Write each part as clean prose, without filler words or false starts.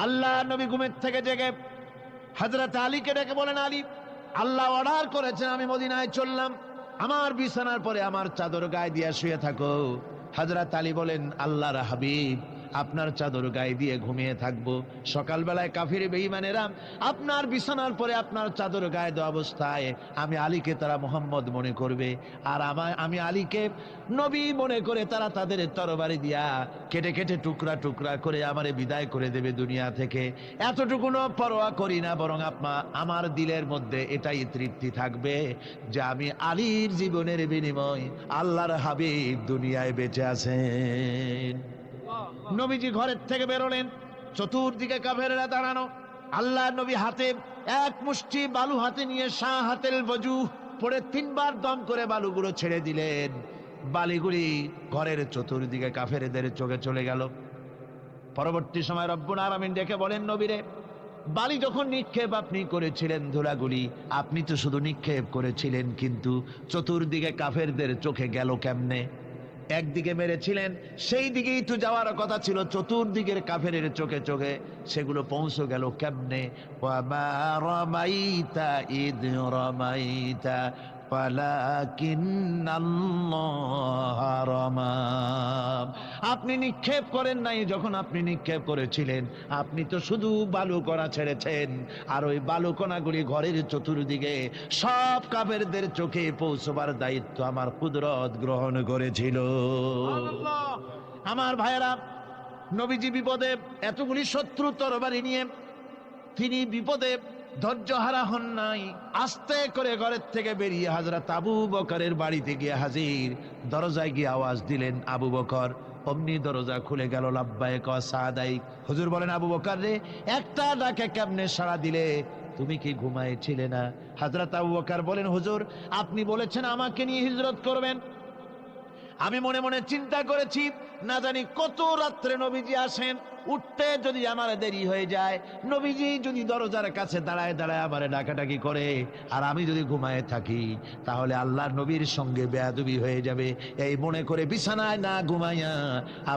আল্লাহ নবী ঘুমের থেকে জেগে হযরত আলীকে ডেকে বলেন, আলী, আল্লাহ অর্ডার করেছেন আমি মদিনায় চললাম, আমার বিছানার পরে আমার চাদর গায়ে দিয়ে শুয়ে থাকো। হযরত আলী বলেন, আল্লাহর হাবিব, আপনার চাদর গায়ে দিয়ে ঘুমিয়ে থাকবো? সকালবেলায় কাফির বেঈমানেরা আপনার বিছানার পরে আপনার চাদর গায়ে দেওয়া অবস্থায় আমি আলীকে তারা মোহাম্মদ মনে করবে, আর আমি আলীকে নবী মনে করে তারা তাদের তরবারি দিয়া কেটে কেটে টুকরা টুকরা করে আমারে বিদায় করে দেবে দুনিয়া থেকে। এতটুকুনো পরোয়া করি না, বরং আমার দিলের মধ্যে এটাই তৃপ্তি থাকবে যে আমি আলীর জীবনের বিনিময় আল্লাহর হাবিব দুনিয়ায় বেঁচে আছেন। নবীজি ঘরের থেকে বেরোলেন, চতুর্দিকে কাফেররা দাঁড়ানো। আল্লাহ নবী হাতে এক মুষ্টি বালু হাতে নিয়ে শাহ হাতেল বজু পড়ে 3 বার দম করে বালুগুলো ছেড়ে দিলেন। বালিগুলি ঘরের চতুর্দিকে কাফেরদের চোখে চলে গেল। পরবর্তী সময় রব্বুল আলামিন ডেকে বলেন, নবীরে, বালি যখন নিক্ষেপ আপনি করেছিলেন ধুলাগুলি, আপনি তো শুধু নিক্ষেপ করেছিলেন, কিন্তু চতুর্দিকে কাফেরদের চোখে গেল কেমনে? একদিকে মেরেছিলেন, সেই দিকেই তো যাওয়ার কথা ছিল, চতুর্দিকের কাফেরের চোখে চোখে সেগুলো পৌঁছে গেল কেমনে? ওয়ামা রামাইতা ইদ রামাইতা ওয়ালাকিন্নাল্লাহ রামা। আপনি নিক্ষেপ করেন নাই, যখন আপনি নিক্ষেপ করেছিলেন আপনি তো শুধু বালুকণা ছেড়েছেন, আর ওই বালুকণাগুলি ঘরের চতুর্দিকে সব কাফেরদের চোখে পৌঁছবার দায়িত্ব আমার কুদরত গ্রহণ করেছিল। আমার ভাইয়েরা, নবীজি বিপদে, এতগুলি শত্রু তরবারি নিয়ে তিনি বিপদে ধৈর্যহারা হন নাই। আস্তে করে ঘরের থেকে বেরিয়ে হযরত আবু বকরের বাড়িতে গিয়ে হাজির। দরজায় গিয়ে আওয়াজ দিলেন, আবু বকর। অমনি দরজা খুলে গেল। লাব্বাইক ওয়া সাদাইক। হুজুর বলেন, আবু বকর রে, একটা ডাকে কেমনে সাড়া দিলে? তুমি কি ঘুমাইছিলে না? হযরত আবু বকর বলেন, হুজুর, আপনি বলেছেন আমাকে নিয়ে হিজরত করবেন, আমি মনে মনে চিন্তা করেছি, না জানি কত রাত্রে নবীজি আসেন, উঠতে যদি আমার দেরি হয়ে যায়, নবীজি যদি দরজার কাছে দাঁড়ায় দাঁড়ায় আমার ডাকাডাকি করে, আর আমি যদি ঘুমায় থাকি, তাহলে আল্লাহর নবীর সঙ্গে বেয়াদবি হয়ে যাবে। এই মনে করে বিছানায় না ঘুমাইয়া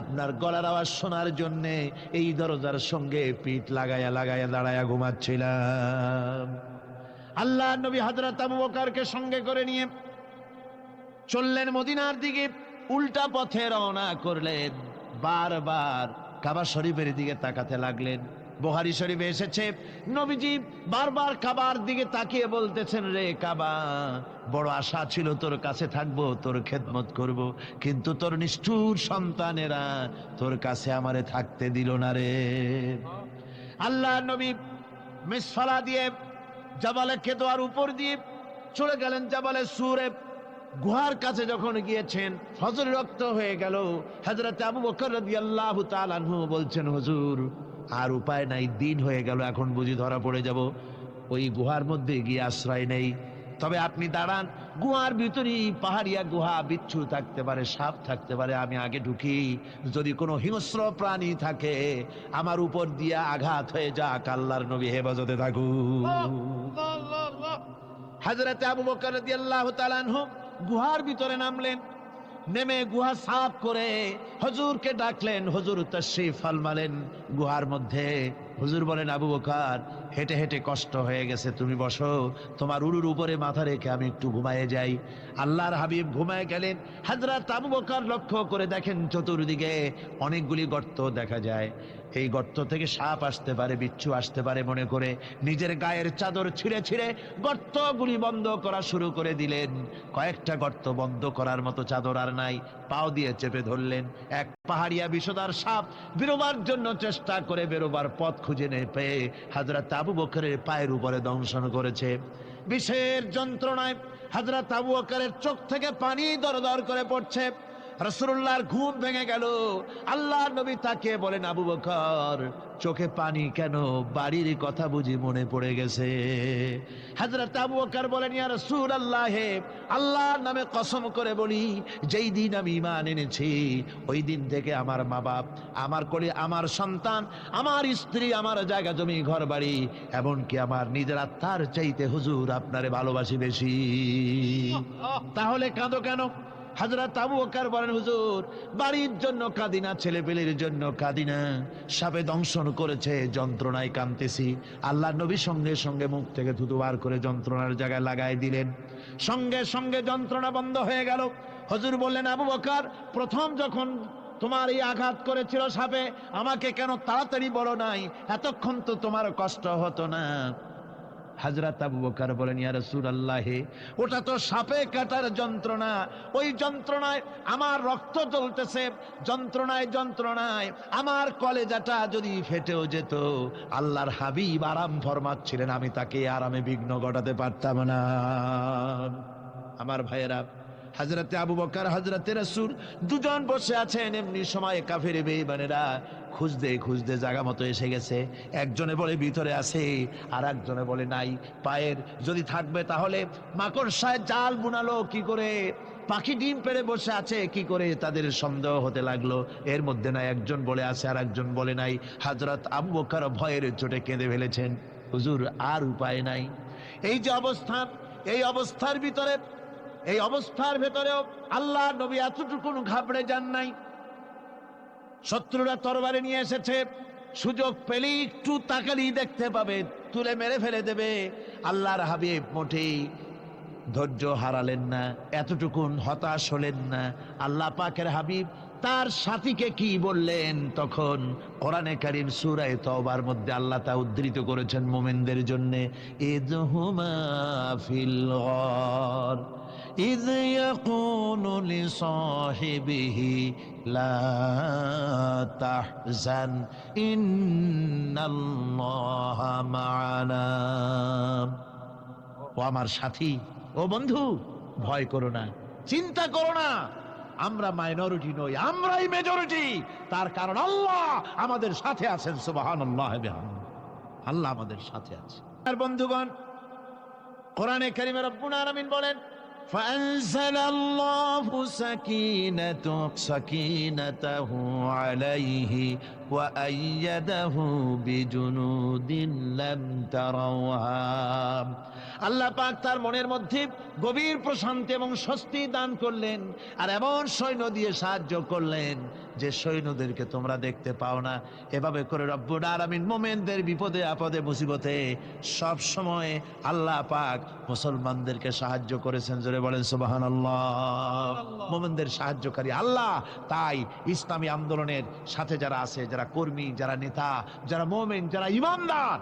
আপনার গলার আওয়াজ শোনার জন্য এই দরজার সঙ্গে পিঠ লাগাইয়া লাগাইয়া দাঁড়াইয়া ঘুমাচ্ছিলাম। আল্লাহর নবী হযরত আবু বকরকে সঙ্গে করে নিয়ে চললেন মদিনার দিকে। উল্টা পথে রওনা করলেন। বারবার কাবা শরীফের দিকে তাকাতে লাগলেন। বুখারী শরীফে এসেছে, নবীজি বারবার কাবার দিকে তাকিয়ে বলতেছেন, রে কাবা, বড় আশা ছিল তোর কাছে থাকবো, তোর খেদমত করব, কিন্তু তোর নিষ্ঠুর সন্তানেরা তোর কাছে আমারে থাকতে দিল না রে। আল্লাহ নবী মিসফালা দিয়ে জাবালে কেদোয়ার উপর দিয়ে চলে গেলেন জাবালে সুরে। গুহার কাছে যখন গিয়েছেন, ফজর রক্ত হয়ে গেল। হযরত আবু বকর রাদিয়াল্লাহু তাআলা আনহু বলছেন, হুজুর, আর উপায় নাই, দিন হয়ে গেল, এখন বুঝি ধরা পড়ে যাব, ওই গুহার মধ্যে গিয়ে আশ্রয় নেই। তবে আপনি দাঁড়ান, গুহার ভিতরেই পাহাড়িয়া গুহা, বিচ্ছু থাকতে পারে, সাপ থাকতে পারে, আমি আগে ঢুকি, যদি কোনো হিংস্র প্রাণী থাকে আমার উপর দিয়া আঘাত হয়ে যাক, আল্লাহর নবী হেফাজতে থাকুক। হযরত আবু বকর রাদিয়াল্লাহু তাআলা আনহু গুহার ভিতরে নামলেন। নেমে গুহা সাফ করে হুজুরকে ডাকলেন। হুজুর তাশরীফ ফরমালেন গুহার মধ্যে। হুজুর বলেন, আবু বকর, হেঁটে হেঁটে কষ্ট হয়ে গেছে, তুমি বসো, তোমার উরুর উপরে মাথা রেখে আমি একটু ঘুমায়ে যাই। আল্লাহর হাবিব ঘুমায় গেলেন। হযরত আবু বকর লক্ষ্য করে দেখেন চতুর্দিকে অনেকগুলি গর্ত দেখা যায়। এই গর্ত থেকে সাপ আসতে পারে, বিচ্ছু আসতে পারে মনে করে নিজের গায়ের চাদর ছিঁড়ে ছিঁড়ে গর্তগুলি বন্ধ করা শুরু করে দিলেন। কয়েকটা গর্ত বন্ধ করার মতো চাদর আর নাই, পাও দিয়ে চেপে ধরলেন। এক পাহাড়িয়া বিষধর সাপ বেরোবার জন্য চেষ্টা করে বেরোবার পথ খুঁজে না পেয়ে হযরত আবু বকরের পায়ের উপরে দংশন করেছে। বিষের যন্ত্রণায় হযরত আবু বকরের চোখ থেকে পানি দরদর করে পড়ছে। রাসূলুল্লাহর ঘুম ভেঙে গেল। আল্লাহর নবী তাকে বলেন, আবু বকর, চোখে পানি কেন? বাড়ির কথা বুঝি মনে পড়ে গেছে? হযরত আবু বকর বলেন, ইয়া রাসূলুল্লাহ, আল্লাহর নামে কসম করে বলি, যেই দিন আমি ঈমান এনেছি ওই দিন থেকে আমার মা বাপ, আমার কোলে আমার সন্তান, আমার স্ত্রী, আমার জায়গা জমি ঘর বাড়ি, এমনকি আমার নিজের আত্মার চাইতে হুজুর আপনারে ভালোবাসি বেশি। তাহলে কাঁদো কেন? হযরত আবু বকর বলেন, হুজুর বাড়ির জন্য কাঁদি না, ছেলেপেলের জন্য কাঁদি না, সাপে দংশন করেছে, যন্ত্রণায় কাঁদতেছি। আল্লাহ নবী সঙ্গে সঙ্গে মুখ থেকে থুতু বার করে যন্ত্রণার জায়গায় লাগাই দিলেন, সঙ্গে সঙ্গে যন্ত্রণা বন্ধ হয়ে গেল। হুজুর বললেন, আবু বকর প্রথম যখন তোমার এই আঘাত করেছিল সাপে, আমাকে কেন তাড়াতাড়ি বলো নাই, এতক্ষণ তো তোমার কষ্ট হতো না। হযরত আবু বকর বলেন, ইয়া রাসূলুল্লাহ, ওটা তো সাপে কাটার যন্ত্রণা, ওই যন্ত্রণায় আমার রক্ত জ্বলতেছে, যন্ত্রণায় যন্ত্রণায় আমার কলেজাটা যদি ফেটেও যেত। আল্লাহর হাবিব আরাম ফরমাচ্ছিলেন, আমি তাকে আরামে বিঘ্ন ঘটাতে পারতাম না। আমার ভাইয়েরা, হযরতে আবু বকর, হযরতে রাসূল দুজন বসে আছেন, এমনি সময় কাফের বেঈমানেরা খুঁজতে খুঁজতে জায়গা মতো এসে গেছে। একজনে বলে ভিতরে আছে, আর একজনে বলে নাই। পায়ের যদি থাকবে তাহলে মাকড়সায় জাল বুনালো কি করে, পাখি ডিম পেড়ে বসে আছে কি করে, তাদের সন্দেহ হতে লাগলো। এর মধ্যে না একজন বলে আছে আর একজন বলে নাই। হযরত আবু বকর ভয়ের চোটে কেঁদে ফেলেছেন, হুজুর আর উপায় নাই। এই যে অবস্থা, এই অবস্থার ভিতরে, এই অবস্থার ভেতরেও আল্লাহ নবী এতটুকু ঘাবড়ে যান নাই। শত্রুরা তরবারি নিয়ে এসেছে, সুযোগ পেলেই একটু তাকালেই দেখতে পাবে, তুলে মেরে ফেলে দেবে। আল্লাহর হাবিব মোটেই ধৈর্য হারালেন না, এতটুকুন হতাশ হলেন না। আল্লাহ পাকের হাবিব তার সাথীকে কি বললেন, তখন কোরআনে কারীম সূরা তাওবার মধ্যে আল্লাহ তা উদ্ধৃত করেছেন মুমিনদের জন্য, ইযহুমা ফিল গার إذ يقول لصاحبه لا تحزن إن الله معنا। ও আমার সাথী, ও বন্ধু, ভয় করো না, চিন্তা করো না, আমরা মাইনরিটি নই, আমরাই মেজরিটি। তার কারণ আল্লাহ আমাদের সাথে আছেন। সুবহানাল্লাহ, আল্লাহ আমাদের সাথে আছে। আর বন্ধুগণ, কোরআনে কারীমে রব্বুল আলামিন বলেন, فأنزل الله سكينته عليه وأيده بجنود لم تروها। আল্লাহ পাক তার মনের মধ্যে গভীর প্রশান্তি এবং স্বস্তি দান করলেন, আর এমন সৈন্য দিয়ে সাহায্য করলেন যে সৈন্যদেরকে তোমরা দেখতে পাও না। এভাবে করে রব্বুল আলামিন মুমিনদের বিপদে আপদে মুসিবতে সব সময় আল্লাহ পাক মুসলমানদেরকে সাহায্য করেছেন। জোরে বলেন সুবহানাল্লাহ। মুমিনদের সাহায্যকারী আল্লাহ। তাই ইসলামী আন্দোলনের সাথে যারা আছে, যারা কর্মী, যারা নেতা, যারা মুমিন, যারা ঈমানদার,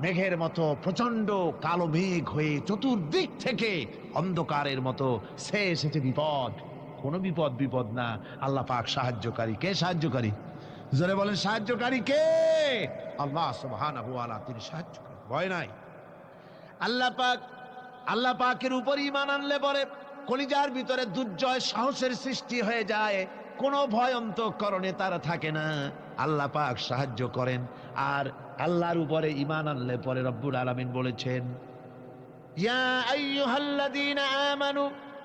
মেঘের মতো প্রচন্ড কালো মেঘ হয়ে চতুর্দিক থেকে অন্ধকারের মতো সে এসেছে বিপদ, কোন বিপদ না। আল্লাহ পাক সাহায্যকারী। কে সাহায্যকারী? জোরে বলেন, সাহায্যকারী কে? আল্লাহ সুবহানাহু ওয়া তাআলা, তিনি সাহায্যকারী, ভয় নাই। আল্লাহ পাকের উপর ঈমান আনলে পরে কলিজার ভিতরে দুর্জয় সাহসের সৃষ্টি হয়ে যায়, কোনো ভয় অন্তঃকরণে তার থাকে না। আল্লাহ পাক সাহায্য করেন। আর আল্লাহর উপরে ঈমান আনলে পরে রব্বুল আলামিন বলেছেন, ইয়া আইয়ুহাল্লাযীনা আমানু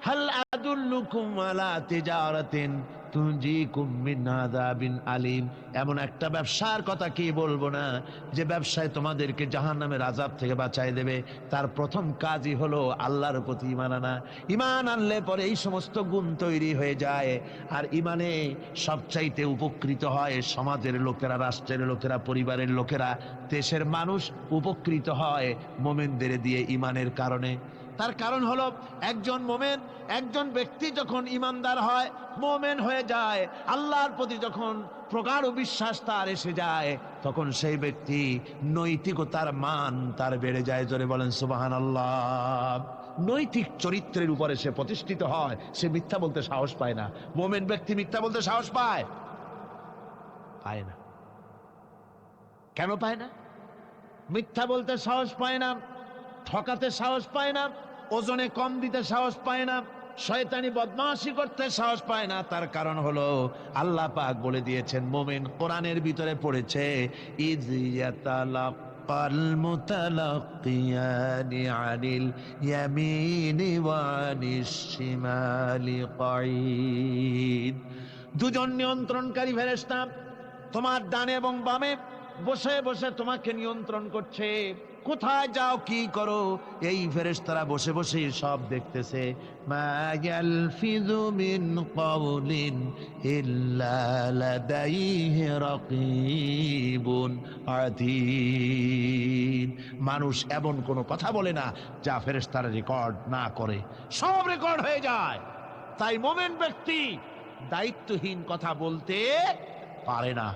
হাল আদুল্লুকুম আলা তিজারাতিন তুনজিকুম মিন আযাবিন আলীম। এমন একটা ব্যবসার কথা কি বলবো না, যে ব্যবসায় তোমাদেরকে জাহান্নামের আযাব থেকে বাঁচায় দেবে। তার প্রথম কাজই হলো আল্লাহর প্রতি ঈমান আনা। ঈমান আনলে পরে এই সমস্ত গুণ তৈরি হয়ে যায়। আর ঈমানে সবচাইতে উপকৃত হয় সমাজের লোকেরা, রাষ্ট্রের লোকেরা, পরিবারের লোকেরা, দেশের মানুষ উপকৃত হয় মুমিনদের দিয়ে ঈমানের কারণে। তার কারণ হলো, একজন মুমিন, একজন ব্যক্তি যখন ঈমানদার হয়, মুমিন হয়ে যায়, আল্লাহর প্রতি যখন প্রগাঢ় বিশ্বাস তার এসে যায়, তখন সেই ব্যক্তি নৈতিকতার মান তার বেড়ে যায়। জোরে বলেন সুবহানাল্লাহ। নৈতিক চরিত্রের উপরে সে প্রতিষ্ঠিত হয়, সে মিথ্যা বলতে সাহস পায় না। মুমিন ব্যক্তি মিথ্যা বলতে সাহস পায়? পায় না। কেন পায় না? মিথ্যা বলতে সাহস পায় না, ঠকাতে সাহস পায় না, ওজনে কম দিতে সাহস পায় না, শয়তানি বদমাশি করতে সাহস পায় না। তার কারণ হলো আল্লাহ পাক বলে দিয়েছেন, মুমিন কোরআনের ভিতরে পড়েছে, ইয ইয়াতালাক্কাল মুতালাক্কিয়ানি আনিল ইয়ামিনি ওয়া আনিশ শিমালি কাঈদ। দুজন নিয়ন্ত্রণকারী ফেরেশতা তোমার ডানে এবং বামে বসে বসে তোমাকে নিয়ন্ত্রণ করছে, কোথায় যাও কি করো এই ফেরেশতারা বসে বসে সব দেখতেছে। মা ইয়ালফিযু মিন কাওলিন ইল্লা লাদাইহি রাকীবুন আতীদ। মানুষ এমন কোনো কথা বলে না যা ফেরেশতারা রেকর্ড না করে, সব রেকর্ড হয়ে যায়। তাই মুমিন ব্যক্তি দায়িত্বহীন কথা বলতে পারে না।